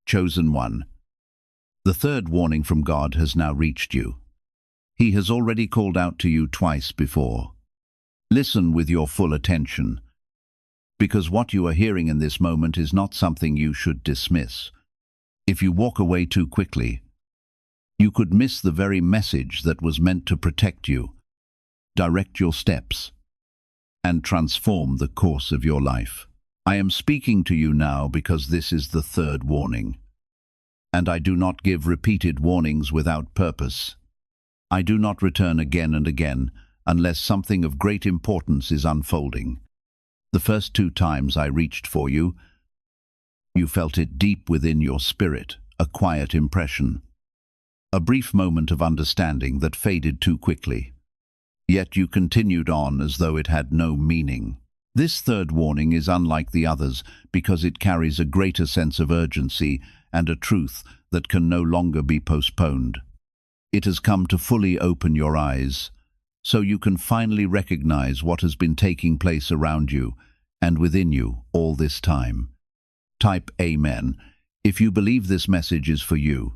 Chosen one. The third warning from God has now reached you. He has already called out to you twice before. Listen with your full attention, because what you are hearing in this moment is not something you should dismiss. If you walk away too quickly, you could miss the very message that was meant to protect you, direct your steps, and transform the course of your life. I am speaking to you now because this is the third warning. And I do not give repeated warnings without purpose. I do not return again and again unless something of great importance is unfolding. The first 2 times I reached for you, you felt it deep within your spirit, a quiet impression. A brief moment of understanding that faded too quickly. Yet you continued on as though it had no meaning. This third warning is unlike the others because it carries a greater sense of urgency and a truth that can no longer be postponed. It has come to fully open your eyes, so you can finally recognize what has been taking place around you and within you all this time. Type Amen if you believe this message is for you.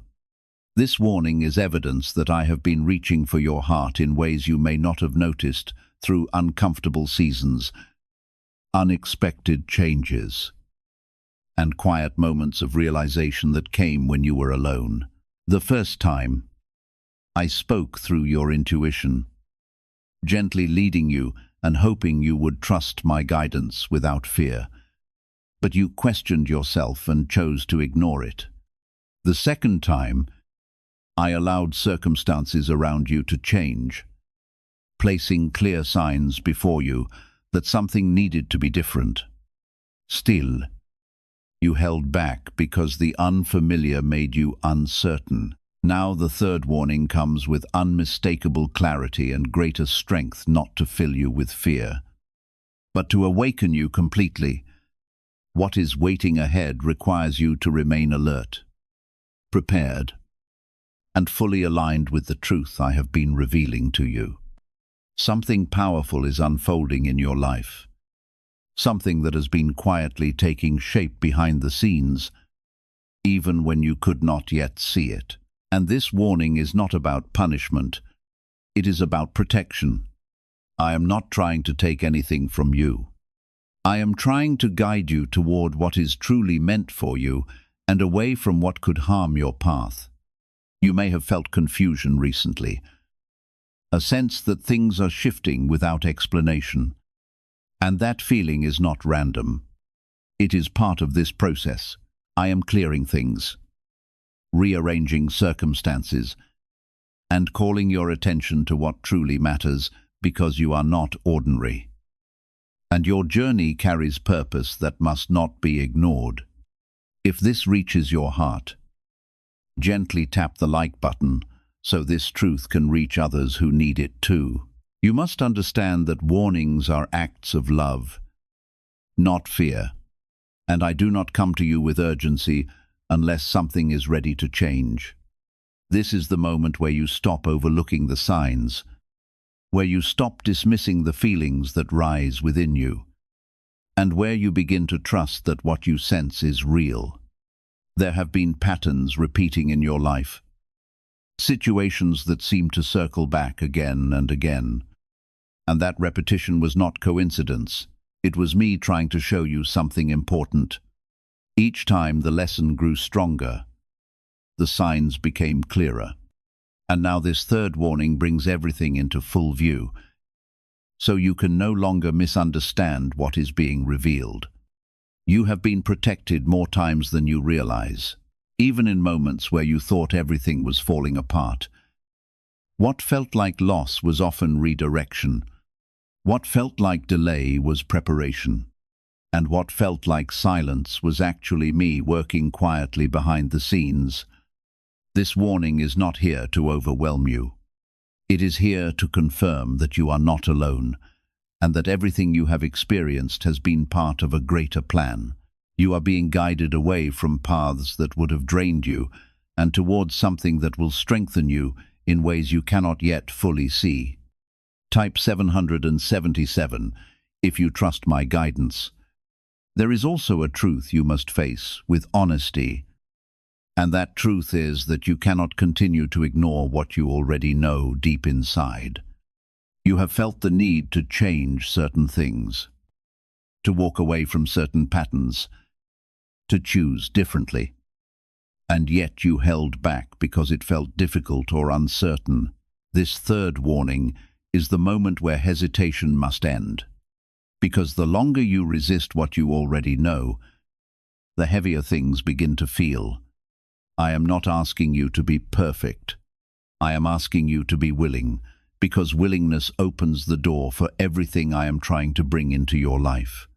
This warning is evidence that I have been reaching for your heart in ways you may not have noticed through uncomfortable seasons, unexpected changes, and quiet moments of realization that came when you were alone. The first time, I spoke through your intuition, gently leading you and hoping you would trust my guidance without fear. But you questioned yourself and chose to ignore it. The second time, I allowed circumstances around you to change, placing clear signs before you that something needed to be different. Still, you held back because the unfamiliar made you uncertain. Now the third warning comes with unmistakable clarity and greater strength, not to fill you with fear, but to awaken you completely. What is waiting ahead requires you to remain alert, prepared, and fully aligned with the truth I have been revealing to you. Something powerful is unfolding in your life, something that has been quietly taking shape behind the scenes, even when you could not yet see it. And this warning is not about punishment, it is about protection. I am not trying to take anything from you. I am trying to guide you toward what is truly meant for you and away from what could harm your path. You may have felt confusion recently, a sense that things are shifting without explanation. And that feeling is not random. It is part of this process. I am clearing things, rearranging circumstances, and calling your attention to what truly matters, because you are not ordinary. And your journey carries purpose that must not be ignored. If this reaches your heart, gently tap the like button so this truth can reach others who need it too. You must understand that warnings are acts of love, not fear. And I do not come to you with urgency unless something is ready to change. This is the moment where you stop overlooking the signs, where you stop dismissing the feelings that rise within you, and where you begin to trust that what you sense is real. There have been patterns repeating in your life, situations that seem to circle back again and again. And that repetition was not coincidence. It was me trying to show you something important. Each time the lesson grew stronger, the signs became clearer. And now this third warning brings everything into full view, so you can no longer misunderstand what is being revealed. You have been protected more times than you realize, even in moments where you thought everything was falling apart. What felt like loss was often redirection. What felt like delay was preparation. And what felt like silence was actually me working quietly behind the scenes. This warning is not here to overwhelm you. It is here to confirm that you are not alone, and that everything you have experienced has been part of a greater plan. You are being guided away from paths that would have drained you, and towards something that will strengthen you in ways you cannot yet fully see. Type 777 if you trust my guidance. There is also a truth you must face with honesty And that truth is that you cannot continue to ignore what you already know deep inside. You have felt the need to change certain things, to walk away from certain patterns, to choose differently. And yet you held back because it felt difficult or uncertain. This third warning is the moment where hesitation must end. Because the longer you resist what you already know, the heavier things begin to feel. I am not asking you to be perfect. I am asking you to be willing, because willingness opens the door for everything I am trying to bring into your life.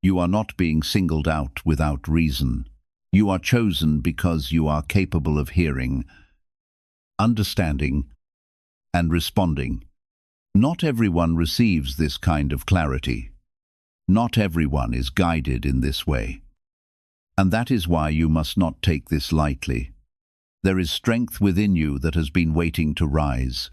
You are not being singled out without reason. You are chosen because you are capable of hearing, understanding, and responding. Not everyone receives this kind of clarity. Not everyone is guided in this way. And that is why you must not take this lightly. There is strength within you that has been waiting to rise.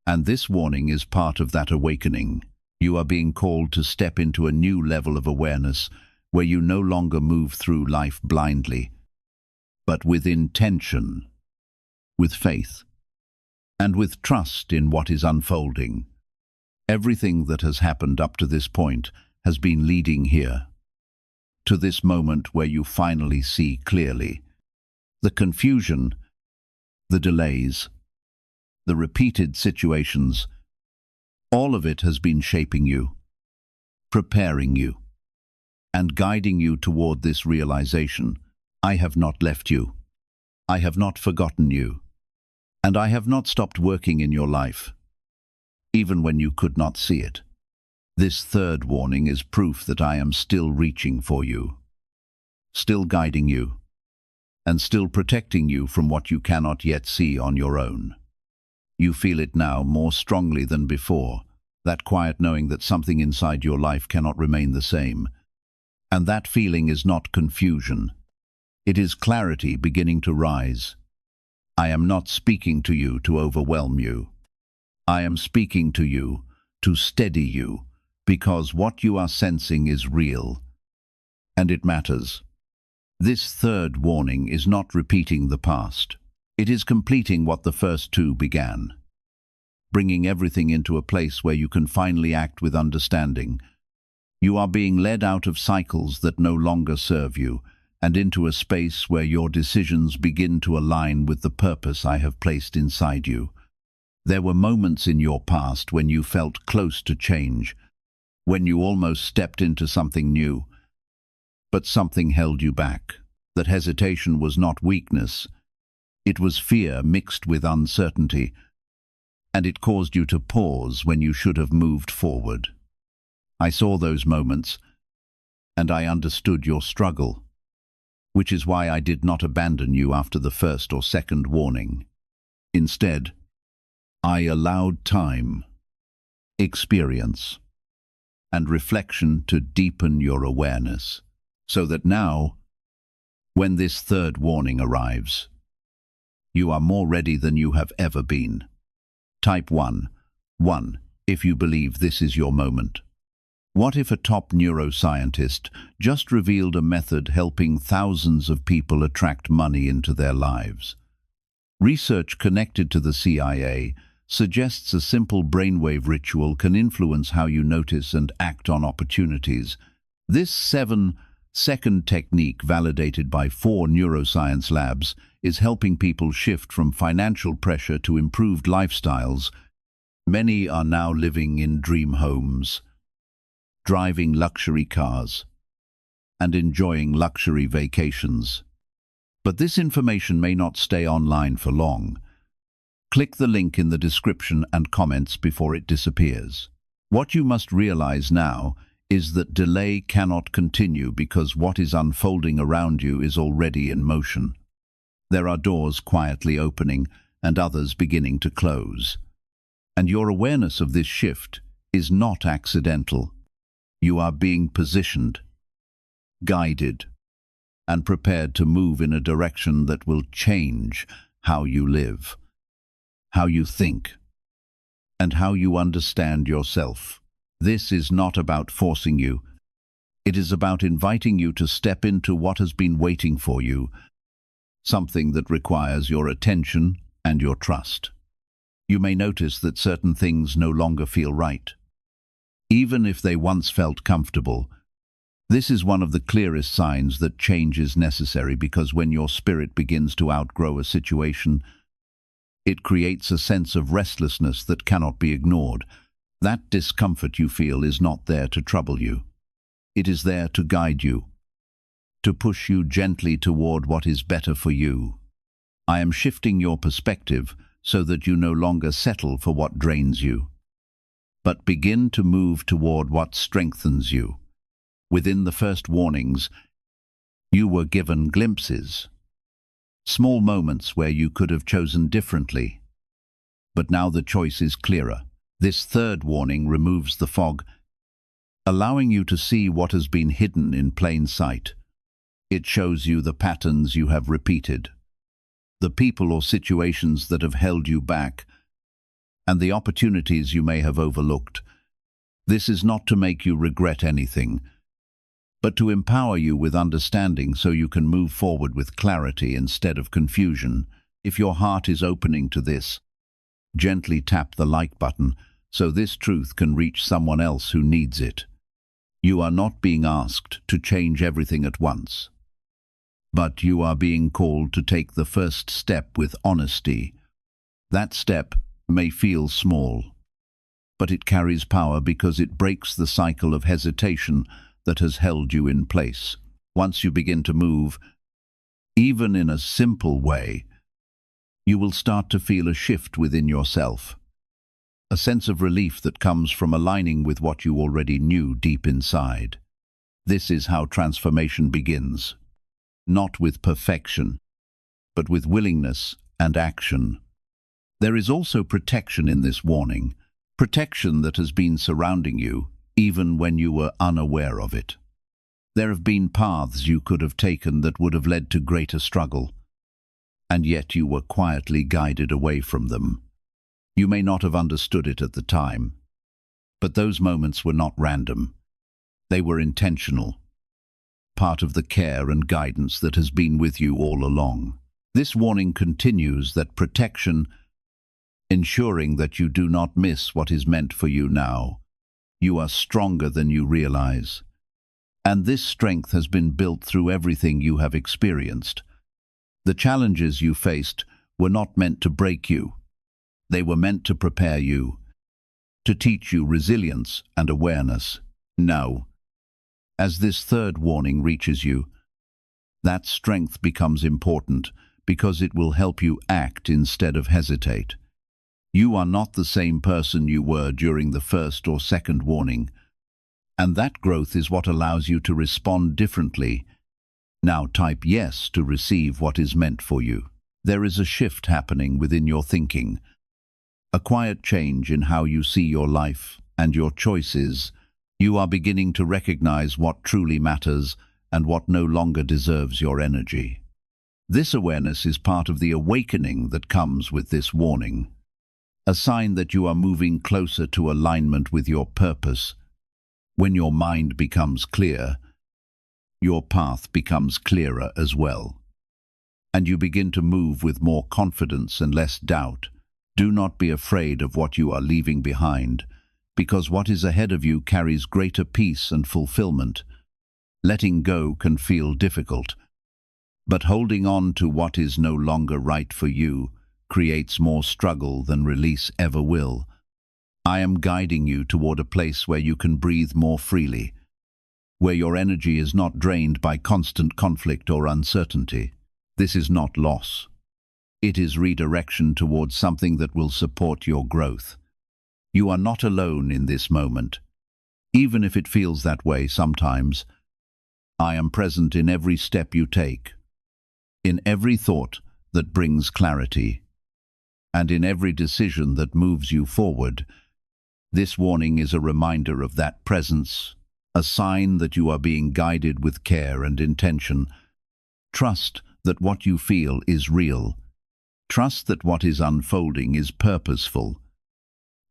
And this warning is part of that awakening. You are being called to step into a new level of awareness where you no longer move through life blindly, but with intention, with faith, and with trust in what is unfolding. Everything that has happened up to this point has been leading here, to this moment where you finally see clearly. The confusion, the delays, the repeated situations, all of it has been shaping you, preparing you, and guiding you toward this realization. I have not left you. I have not forgotten you. And I have not stopped working in your life, even when you could not see it. This third warning is proof that I am still reaching for you, still guiding you, and still protecting you from what you cannot yet see on your own. You feel it now more strongly than before, that quiet knowing that something inside your life cannot remain the same. And that feeling is not confusion. It is clarity beginning to rise. I am not speaking to you to overwhelm you. I am speaking to you to steady you, because what you are sensing is real, and it matters. This third warning is not repeating the past. It is completing what the first two began, bringing everything into a place where you can finally act with understanding. You are being led out of cycles that no longer serve you, and into a space where your decisions begin to align with the purpose I have placed inside you. There were moments in your past when you felt close to change, when you almost stepped into something new, but something held you back. That hesitation was not weakness. It was fear mixed with uncertainty, and it caused you to pause when you should have moved forward. I saw those moments, and I understood your struggle, which is why I did not abandon you after the first or second warning. Instead, I allowed time, experience, and reflection to deepen your awareness, so that now, when this third warning arrives, you are more ready than you have ever been. Type 1. 1. If you believe this is your moment. What if a top neuroscientist just revealed a method helping thousands of people attract money into their lives? Research connected to the CIA suggests a simple brainwave ritual can influence how you notice and act on opportunities. This 7-second technique, validated by 4 neuroscience labs, is helping people shift from financial pressure to improved lifestyles. Many are now living in dream homes, driving luxury cars, and enjoying luxury vacations. But this information may not stay online for long. Click the link in the description and comments before it disappears. What you must realize now is that delay cannot continue because what is unfolding around you is already in motion. There are doors quietly opening and others beginning to close. And your awareness of this shift is not accidental. You are being positioned, guided, and prepared to move in a direction that will change how you live, how you think, and how you understand yourself. This is not about forcing you. It is about inviting you to step into what has been waiting for you, something that requires your attention and your trust. You may notice that certain things no longer feel right, even if they once felt comfortable. This is one of the clearest signs that change is necessary, because when your spirit begins to outgrow a situation, it creates a sense of restlessness that cannot be ignored. That discomfort you feel is not there to trouble you. It is there to guide you, to push you gently toward what is better for you. I am shifting your perspective so that you no longer settle for what drains you, but begin to move toward what strengthens you. Within the first warnings, you were given glimpses, small moments where you could have chosen differently. But now the choice is clearer. This third warning removes the fog, allowing you to see what has been hidden in plain sight. It shows you the patterns you have repeated, the people or situations that have held you back, and the opportunities you may have overlooked. This is not to make you regret anything, but to empower you with understanding so you can move forward with clarity instead of confusion. If your heart is opening to this, gently tap the like button so this truth can reach someone else who needs it. You are not being asked to change everything at once, but you are being called to take the first step with honesty. That step may feel small, but it carries power because it breaks the cycle of hesitation that has held you in place. Once you begin to move, even in a simple way, you will start to feel a shift within yourself, a sense of relief that comes from aligning with what you already knew deep inside. This is how transformation begins, not with perfection, but with willingness and action. There is also protection in this warning, protection that has been surrounding you, even when you were unaware of it. There have been paths you could have taken that would have led to greater struggle, and yet you were quietly guided away from them. You may not have understood it at the time, but those moments were not random. They were intentional, part of the care and guidance that has been with you all along. This warning continues that protection, ensuring that you do not miss what is meant for you now. You are stronger than you realize, and this strength has been built through everything you have experienced. The challenges you faced were not meant to break you. They were meant to prepare you, to teach you resilience and awareness. Now, as this third warning reaches you, that strength becomes important because it will help you act instead of hesitate. You are not the same person you were during the first or second warning, and that growth is what allows you to respond differently. Now type yes to receive what is meant for you. There is a shift happening within your thinking, a quiet change in how you see your life and your choices. You are beginning to recognize what truly matters and what no longer deserves your energy. This awareness is part of the awakening that comes with this warning, a sign that you are moving closer to alignment with your purpose. When your mind becomes clear, your path becomes clearer as well, and you begin to move with more confidence and less doubt. Do not be afraid of what you are leaving behind, because what is ahead of you carries greater peace and fulfillment. Letting go can feel difficult, but holding on to what is no longer right for you creates more struggle than release ever will. I am guiding you toward a place where you can breathe more freely, where your energy is not drained by constant conflict or uncertainty. This is not loss. It is redirection towards something that will support your growth. You are not alone in this moment, even if it feels that way sometimes. I am present in every step you take, in every thought that brings clarity, and in every decision that moves you forward. This warning is a reminder of that presence, a sign that you are being guided with care and intention. Trust that what you feel is real. Trust that what is unfolding is purposeful.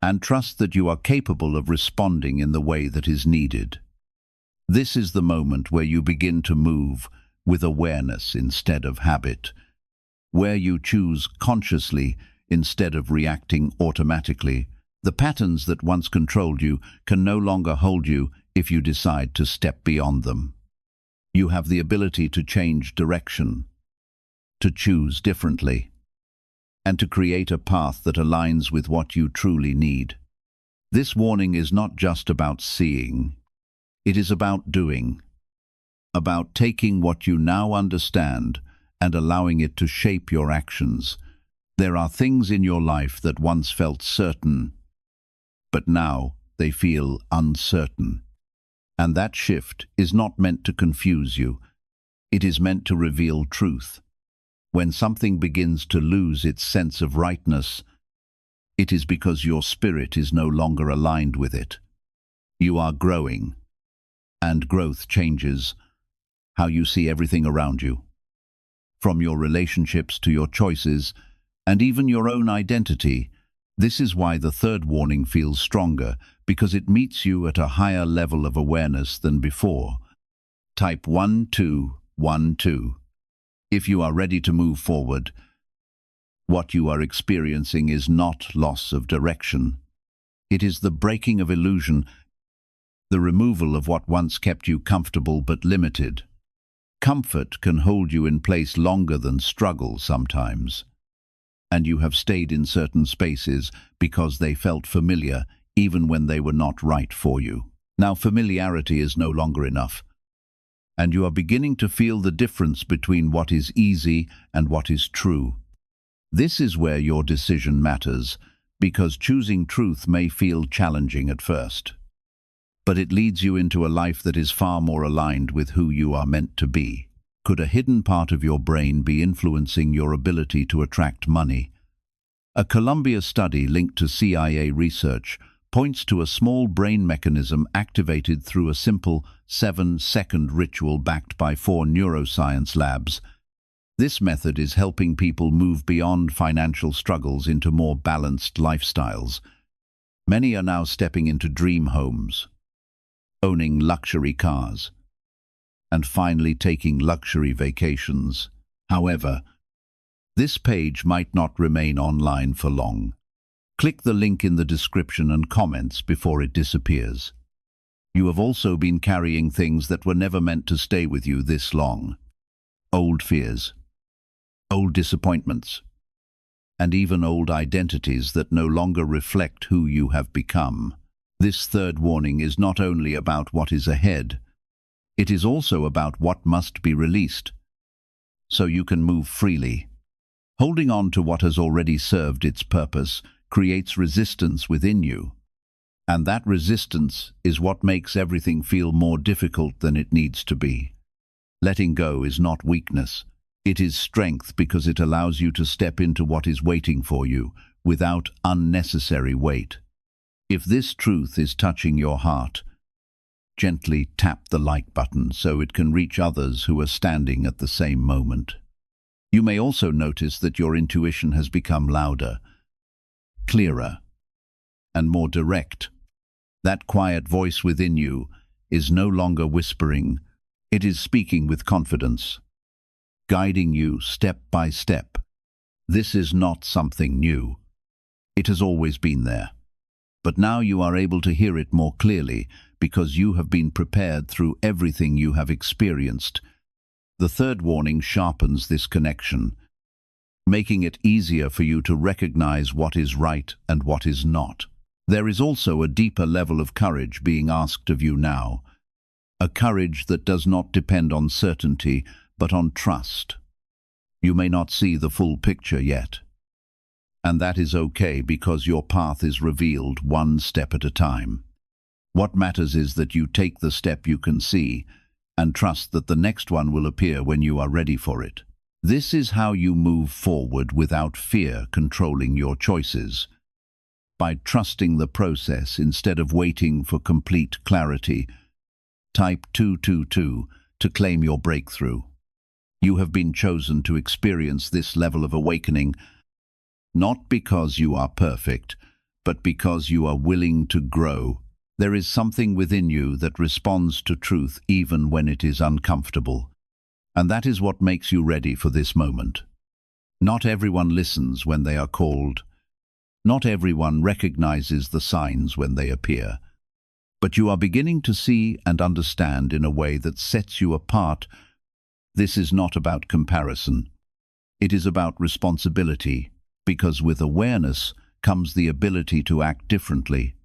And trust that you are capable of responding in the way that is needed. This is the moment where you begin to move with awareness instead of habit. where you choose consciously instead of reacting automatically. The patterns that once controlled you can no longer hold you if you decide to step beyond them. You have the ability to change direction, to choose differently, and to create a path that aligns with what you truly need. This warning is not just about seeing, it is about doing, about taking what you now understand and allowing it to shape your actions. There are things in your life that once felt certain, but now they feel uncertain. And that shift is not meant to confuse you. It is meant to reveal truth. When something begins to lose its sense of rightness, it is because your spirit is no longer aligned with it. You are growing, and growth changes how you see everything around you. From your relationships to your choices, and even your own identity. This is why the third warning feels stronger, because it meets you at a higher level of awareness than before. Type 1212. If you are ready to move forward, what you are experiencing is not loss of direction. It is the breaking of illusion, the removal of what once kept you comfortable but limited. Comfort can hold you in place longer than struggle sometimes. And you have stayed in certain spaces because they felt familiar, even when they were not right for you. Now familiarity is no longer enough, and you are beginning to feel the difference between what is easy and what is true. This is where your decision matters, because choosing truth may feel challenging at first. But it leads you into a life that is far more aligned with who you are meant to be. Could a hidden part of your brain be influencing your ability to attract money? A Columbia study linked to CIA research points to a small brain mechanism activated through a simple 7-second ritual backed by 4 neuroscience labs. This method is helping people move beyond financial struggles into more balanced lifestyles. Many are now stepping into dream homes, owning luxury cars, and finally taking luxury vacations. However, this page might not remain online for long. Click the link in the description and comments before it disappears. You have also been carrying things that were never meant to stay with you this long. Old fears, old disappointments, and even old identities that no longer reflect who you have become. This third warning is not only about what is ahead, it is also about what must be released, so you can move freely. Holding on to what has already served its purpose creates resistance within you, and that resistance is what makes everything feel more difficult than it needs to be. Letting go is not weakness. It is strength, because it allows you to step into what is waiting for you without unnecessary weight. If this truth is touching your heart, gently tap the like button so it can reach others who are standing at the same moment. You may also notice that your intuition has become louder, clearer, and more direct. That quiet voice within you is no longer whispering, it is speaking with confidence, guiding you step by step. This is not something new. It has always been there. But now you are able to hear it more clearly because you have been prepared through everything you have experienced. The third warning sharpens this connection, making it easier for you to recognize what is right and what is not. There is also a deeper level of courage being asked of you now, a courage that does not depend on certainty, but on trust. You may not see the full picture yet, and that is okay, because your path is revealed one step at a time. What matters is that you take the step you can see and trust that the next one will appear when you are ready for it. This is how you move forward without fear controlling your choices. By trusting the process instead of waiting for complete clarity. Type 222 to claim your breakthrough. You have been chosen to experience this level of awakening, not because you are perfect, but because you are willing to grow. There is something within you that responds to truth even when it is uncomfortable, and that is what makes you ready for this moment. Not everyone listens when they are called. Not everyone recognizes the signs when they appear. But you are beginning to see and understand in a way that sets you apart. This is not about comparison. It is about responsibility, because with awareness comes the ability to act differently.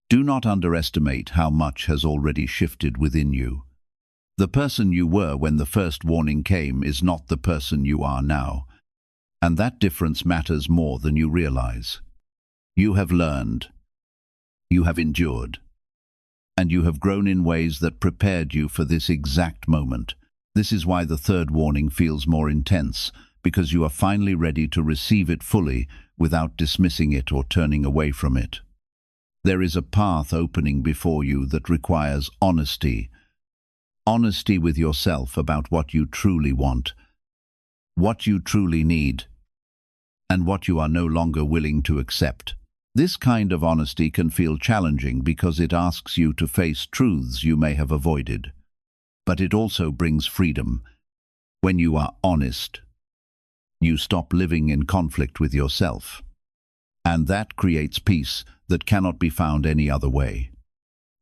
Do not underestimate how much has already shifted within you. The person you were when the first warning came is not the person you are now, and that difference matters more than you realize. You have learned, you have endured, and you have grown in ways that prepared you for this exact moment. This is why the third warning feels more intense, because you are finally ready to receive it fully without dismissing it or turning away from it. There is a path opening before you that requires honesty. Honesty with yourself about what you truly want, what you truly need, and what you are no longer willing to accept. This kind of honesty can feel challenging because it asks you to face truths you may have avoided. But it also brings freedom. When you are honest, you stop living in conflict with yourself. And that creates peace that cannot be found any other way.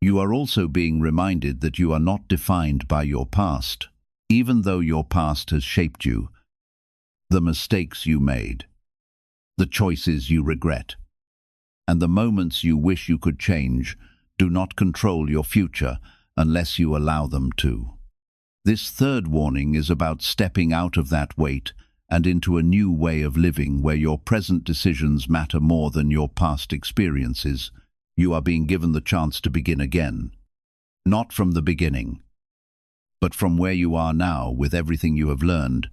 You are also being reminded that you are not defined by your past, even though your past has shaped you. The mistakes you made, the choices you regret, and the moments you wish you could change do not control your future unless you allow them to. This third warning is about stepping out of that weight and into a new way of living where your present decisions matter more than your past experiences. You are being given the chance to begin again. Not from the beginning, but from where you are now with everything you have learned.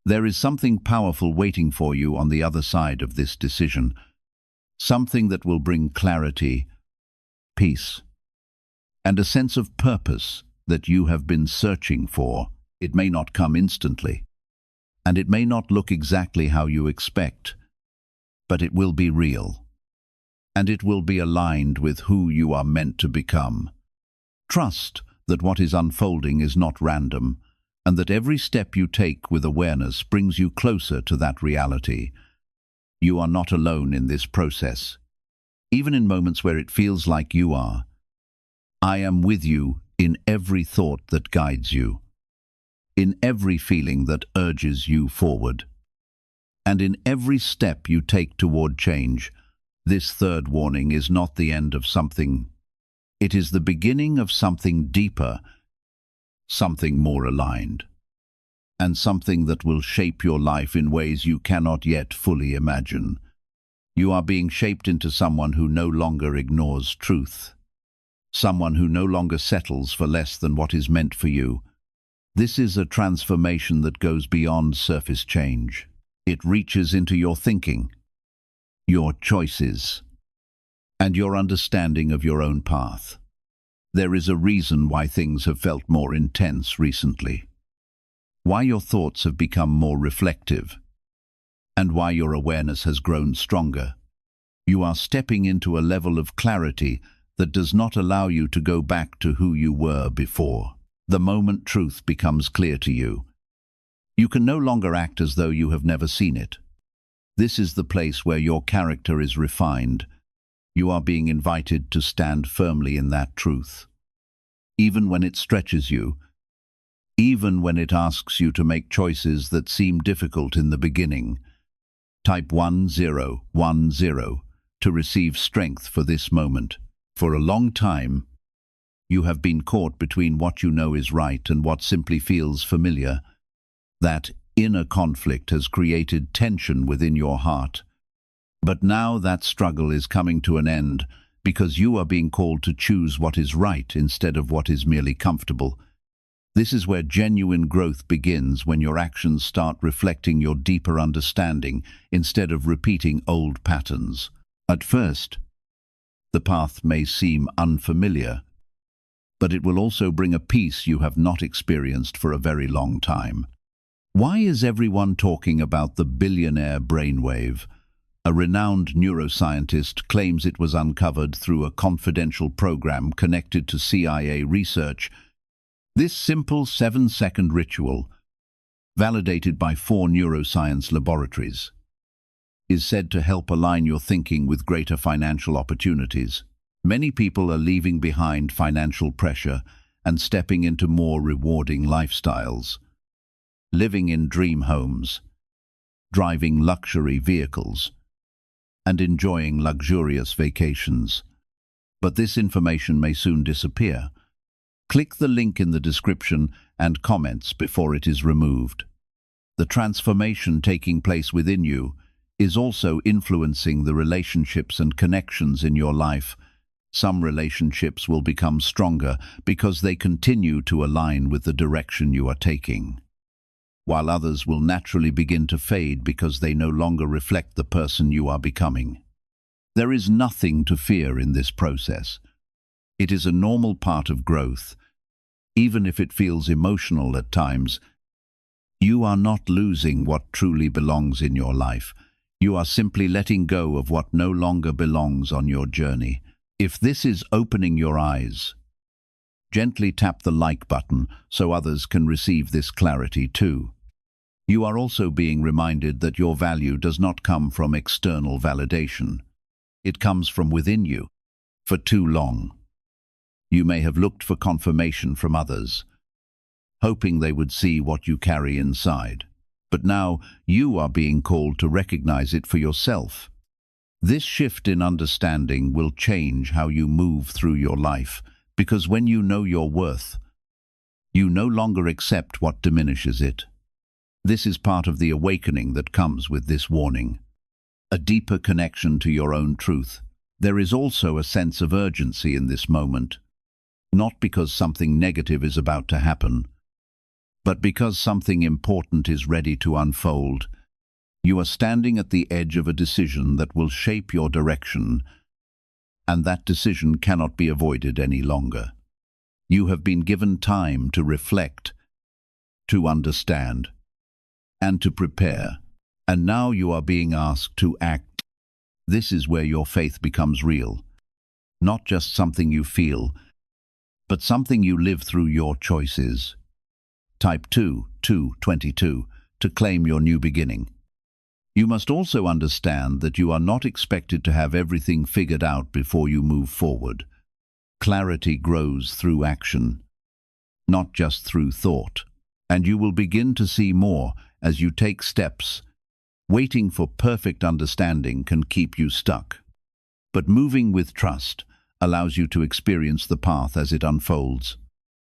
There is something powerful waiting for you on the other side of this decision. Something that will bring clarity, peace, and a sense of purpose that you have been searching for. It may not come instantly, and it may not look exactly how you expect, but it will be real. And it will be aligned with who you are meant to become. Trust that what is unfolding is not random, and that every step you take with awareness brings you closer to that reality. You are not alone in this process, even in moments where it feels like you are. I am with you in every thought that guides you, in every feeling that urges you forward, and in every step you take toward change. This third warning is not the end of something. It is the beginning of something deeper, something more aligned, and something that will shape your life in ways you cannot yet fully imagine. You are being shaped into someone who no longer ignores truth, someone who no longer settles for less than what is meant for you. This is a transformation that goes beyond surface change. It reaches into your thinking, your choices, and your understanding of your own path. There is a reason why things have felt more intense recently, why your thoughts have become more reflective, and why your awareness has grown stronger. You are stepping into a level of clarity that does not allow you to go back to who you were before. The moment truth becomes clear to you, you can no longer act as though you have never seen it. This is the place where your character is refined. You are being invited to stand firmly in that truth. Even when it stretches you, even when it asks you to make choices that seem difficult in the beginning. Type 1010 to receive strength for this moment. For a long time, you have been caught between what you know is right and what simply feels familiar. That inner conflict has created tension within your heart. But now that struggle is coming to an end because you are being called to choose what is right instead of what is merely comfortable. This is where genuine growth begins, when your actions start reflecting your deeper understanding instead of repeating old patterns. At first, the path may seem unfamiliar, but it will also bring a peace you have not experienced for a very long time. Why is everyone talking about the billionaire brainwave? A renowned neuroscientist claims it was uncovered through a confidential program connected to CIA research. This simple 7-second ritual, validated by 4 neuroscience laboratories, is said to help align your thinking with greater financial opportunities. Many people are leaving behind financial pressure and stepping into more rewarding lifestyles, living in dream homes, driving luxury vehicles, and enjoying luxurious vacations. But this information may soon disappear. Click the link in the description and comments before it is removed. The transformation taking place within you is also influencing the relationships and connections in your life. Some relationships will become stronger because they continue to align with the direction you are taking, while others will naturally begin to fade because they no longer reflect the person you are becoming. There is nothing to fear in this process. It is a normal part of growth. Even if it feels emotional at times, you are not losing what truly belongs in your life. You are simply letting go of what no longer belongs on your journey. If this is opening your eyes, gently tap the like button so others can receive this clarity too. You are also being reminded that your value does not come from external validation. It comes from within you. For too long, you may have looked for confirmation from others, hoping they would see what you carry inside. But now you are being called to recognize it for yourself. This shift in understanding will change how you move through your life, because when you know your worth, you no longer accept what diminishes it. This is part of the awakening that comes with this warning. A deeper connection to your own truth. There is also a sense of urgency in this moment, not because something negative is about to happen, but because something important is ready to unfold. You are standing at the edge of a decision that will shape your direction, and that decision cannot be avoided any longer. You have been given time to reflect, to understand, and to prepare, and now you are being asked to act. This is where your faith becomes real, not just something you feel, but something you live through your choices. Type 2:22 to claim your new beginning. You must also understand that you are not expected to have everything figured out before you move forward. Clarity grows through action, not just through thought, and you will begin to see more as you take steps. Waiting for perfect understanding can keep you stuck, but moving with trust allows you to experience the path as it unfolds.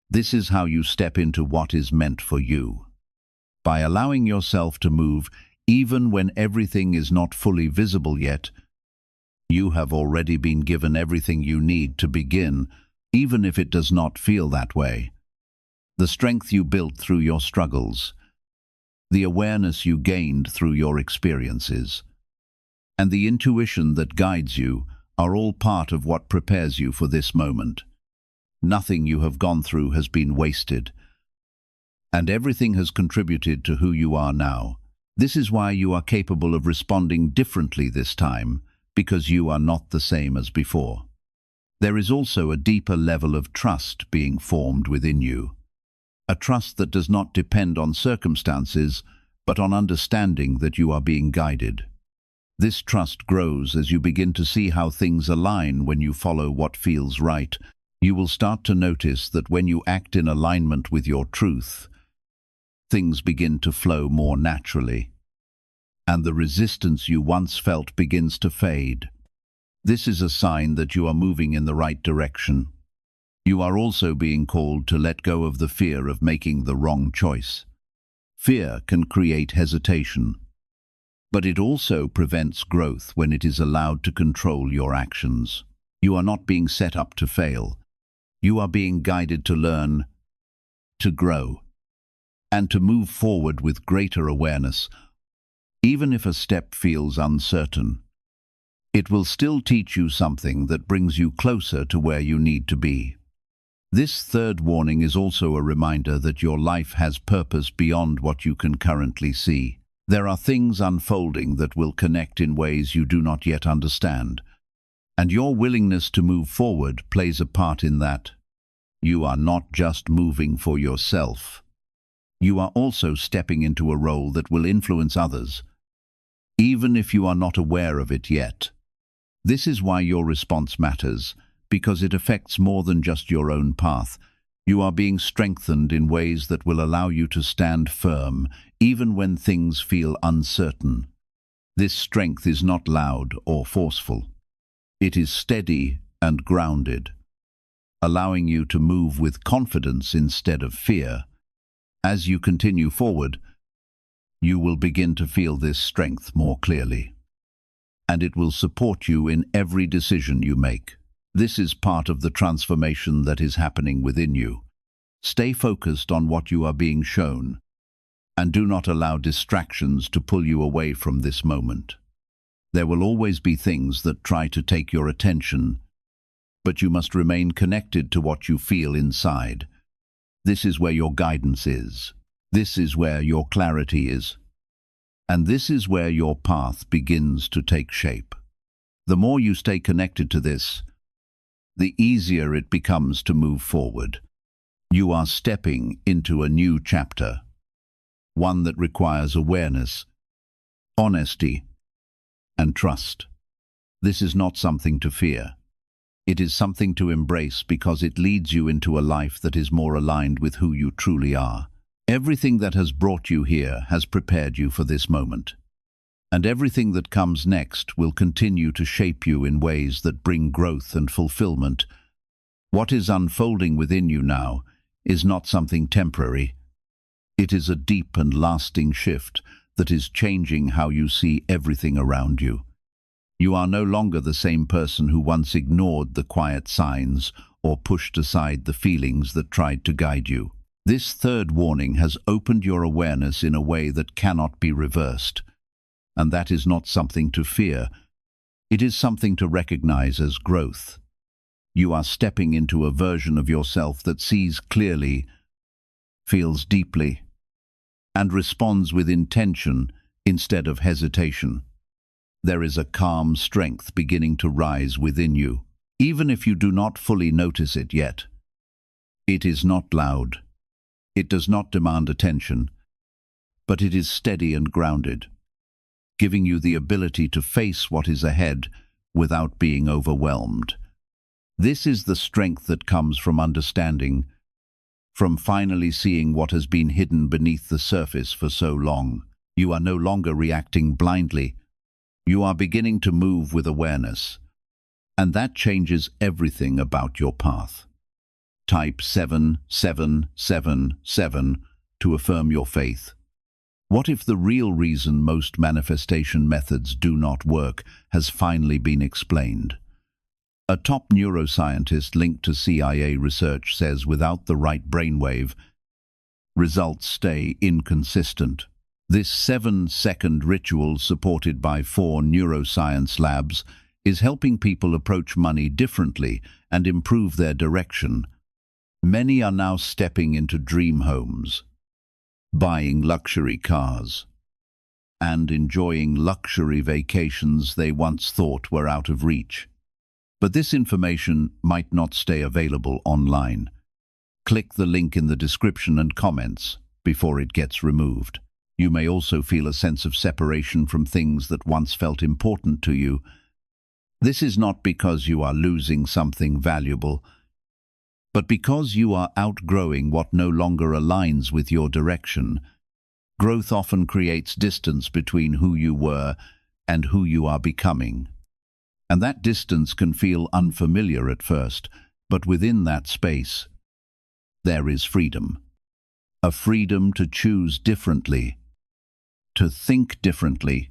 This is how you step into what is meant for you. By allowing yourself to move even when everything is not fully visible yet, you have already been given everything you need to begin, even if it does not feel that way. The strength you built through your struggles, the awareness you gained through your experiences, and the intuition that guides you are all part of what prepares you for this moment. Nothing you have gone through has been wasted, and everything has contributed to who you are now. This is why you are capable of responding differently this time, because you are not the same as before. There is also a deeper level of trust being formed within you. A trust that does not depend on circumstances, but on understanding that you are being guided. This trust grows as you begin to see how things align when you follow what feels right. You will start to notice that when you act in alignment with your truth, things begin to flow more naturally, and the resistance you once felt begins to fade. This is a sign that you are moving in the right direction. You are also being called to let go of the fear of making the wrong choice. Fear can create hesitation, but it also prevents growth when it is allowed to control your actions. You are not being set up to fail. You are being guided to learn, to grow, and to move forward with greater awareness. Even if a step feels uncertain, it will still teach you something that brings you closer to where you need to be. This third warning is also a reminder that your life has purpose beyond what you can currently see. There are things unfolding that will connect in ways you do not yet understand, and your willingness to move forward plays a part in that. You are not just moving for yourself. You are also stepping into a role that will influence others, even if you are not aware of it yet. This is why your response matters, because it affects more than just your own path. You are being strengthened in ways that will allow you to stand firm, even when things feel uncertain. This strength is not loud or forceful. It is steady and grounded, allowing you to move with confidence instead of fear. As you continue forward, you will begin to feel this strength more clearly, and it will support you in every decision you make. This is part of the transformation that is happening within you. Stay focused on what you are being shown, and do not allow distractions to pull you away from this moment. There will always be things that try to take your attention, but you must remain connected to what you feel inside. This is where your guidance is. This is where your clarity is. And this is where your path begins to take shape. The more you stay connected to this, the easier it becomes to move forward. You are stepping into a new chapter, one that requires awareness, honesty, and trust. This is not something to fear. It is something to embrace because it leads you into a life that is more aligned with who you truly are. Everything that has brought you here has prepared you for this moment, and everything that comes next will continue to shape you in ways that bring growth and fulfillment. What is unfolding within you now is not something temporary. It is a deep and lasting shift that is changing how you see everything around you. You are no longer the same person who once ignored the quiet signs or pushed aside the feelings that tried to guide you. This third warning has opened your awareness in a way that cannot be reversed. And that is not something to fear. It is something to recognize as growth. You are stepping into a version of yourself that sees clearly, feels deeply, and responds with intention instead of hesitation. There is a calm strength beginning to rise within you, even if you do not fully notice it yet. It is not loud. It does not demand attention, but it is steady and grounded, giving you the ability to face what is ahead without being overwhelmed. This is the strength that comes from understanding, from finally seeing what has been hidden beneath the surface for so long. You are no longer reacting blindly. You are beginning to move with awareness, and that changes everything about your path. Type 7777 to affirm your faith. What if the real reason most manifestation methods do not work has finally been explained? A top neuroscientist linked to CIA research says without the right brainwave, results stay inconsistent. This 7-second ritual, supported by 4 neuroscience labs, is helping people approach money differently and improve their direction. Many are now stepping into dream homes, buying luxury cars, and enjoying luxury vacations they once thought were out of reach. But this information might not stay available online. Click the link in the description and comments before it gets removed. You may also feel a sense of separation from things that once felt important to you. This is not because you are losing something valuable, but because you are outgrowing what no longer aligns with your direction. Growth often creates distance between who you were and who you are becoming. And that distance can feel unfamiliar at first, but within that space, there is freedom. A freedom to choose differently, to think differently,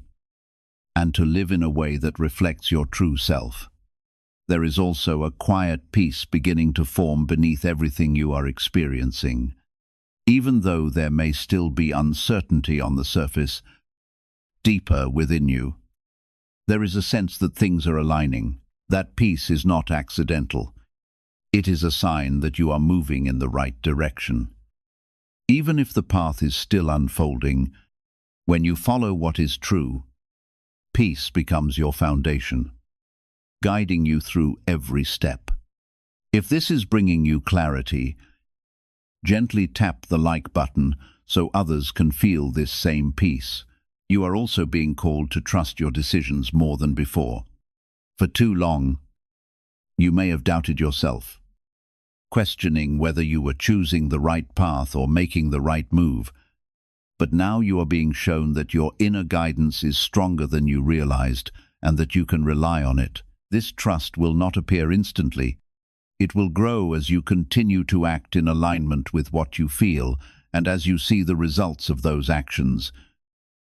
and to live in a way that reflects your true self. There is also a quiet peace beginning to form beneath everything you are experiencing. Even though there may still be uncertainty on the surface, deeper within you, there is a sense that things are aligning. That peace is not accidental. It is a sign that you are moving in the right direction. Even if the path is still unfolding, when you follow what is true, peace becomes your foundation, guiding you through every step. If this is bringing you clarity, gently tap the like button so others can feel this same peace. You are also being called to trust your decisions more than before. For too long, you may have doubted yourself, questioning whether you were choosing the right path or making the right move. But now you are being shown that your inner guidance is stronger than you realized and that you can rely on it. This trust will not appear instantly. It will grow as you continue to act in alignment with what you feel and as you see the results of those actions.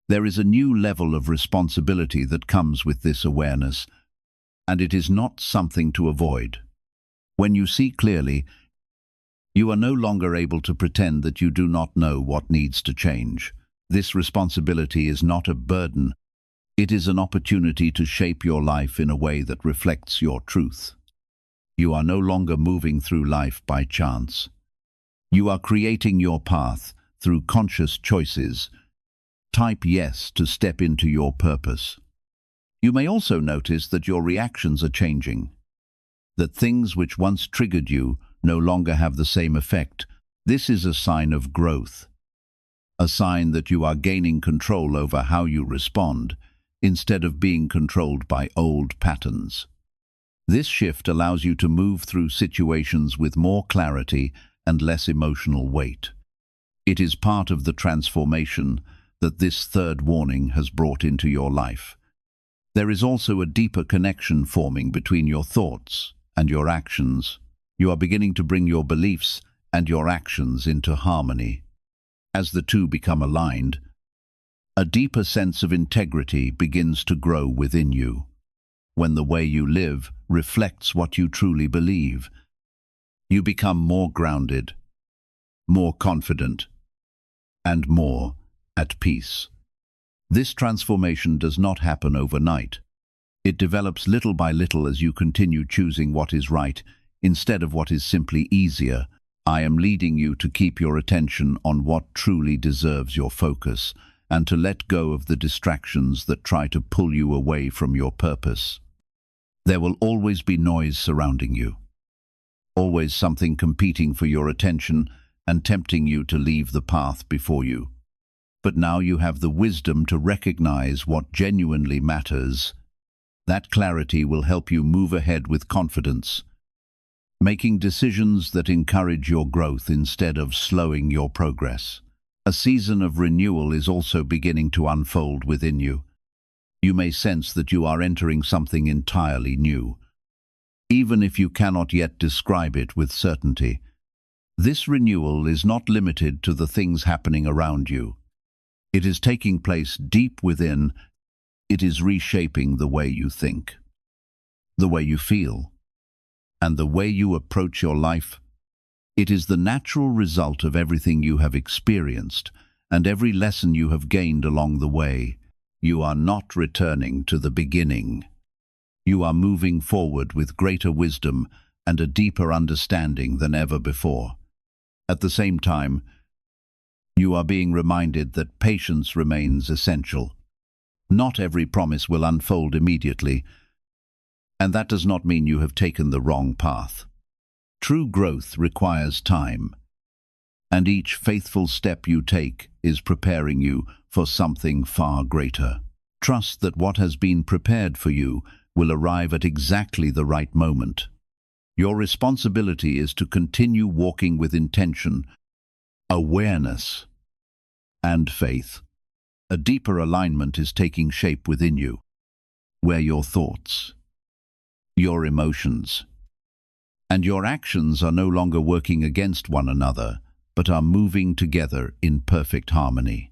There is a new level of responsibility that comes with this awareness, and it is not something to avoid. When you see clearly, you are no longer able to pretend that you do not know what needs to change. This responsibility is not a burden. It is an opportunity to shape your life in a way that reflects your truth. You are no longer moving through life by chance. You are creating your path through conscious choices. Type yes to step into your purpose. You may also notice that your reactions are changing, that things which once triggered you no longer have the same effect. This is a sign of growth, a sign that you are gaining control over how you respond, instead of being controlled by old patterns. This shift allows you to move through situations with more clarity and less emotional weight. It is part of the transformation that this third warning has brought into your life. There is also a deeper connection forming between your thoughts and your actions. You are beginning to bring your beliefs and your actions into harmony. As the two become aligned, a deeper sense of integrity begins to grow within you. When the way you live reflects what you truly believe, you become more grounded, more confident, and more at peace. This transformation does not happen overnight. It develops little by little as you continue choosing what is right instead of what is simply easier. I am leading you to keep your attention on what truly deserves your focus and to let go of the distractions that try to pull you away from your purpose. There will always be noise surrounding you, always something competing for your attention and tempting you to leave the path before you. But now you have the wisdom to recognize what genuinely matters. That clarity will help you move ahead with confidence, making decisions that encourage your growth instead of slowing your progress. A season of renewal is also beginning to unfold within you. You may sense that you are entering something entirely new, even if you cannot yet describe it with certainty. This renewal is not limited to the things happening around you. It is taking place deep within. It is reshaping the way you think, the way you feel, and the way you approach your life. It is the natural result of everything you have experienced and every lesson you have gained along the way. You are not returning to the beginning. You are moving forward with greater wisdom and a deeper understanding than ever before. At the same time, you are being reminded that patience remains essential. Not every promise will unfold immediately, and that does not mean you have taken the wrong path. True growth requires time, and each faithful step you take is preparing you for something far greater. Trust that what has been prepared for you will arrive at exactly the right moment. Your responsibility is to continue walking with intention, awareness, and faith. A deeper alignment is taking shape within you, where your thoughts, your emotions, and your actions are no longer working against one another, but are moving together in perfect harmony.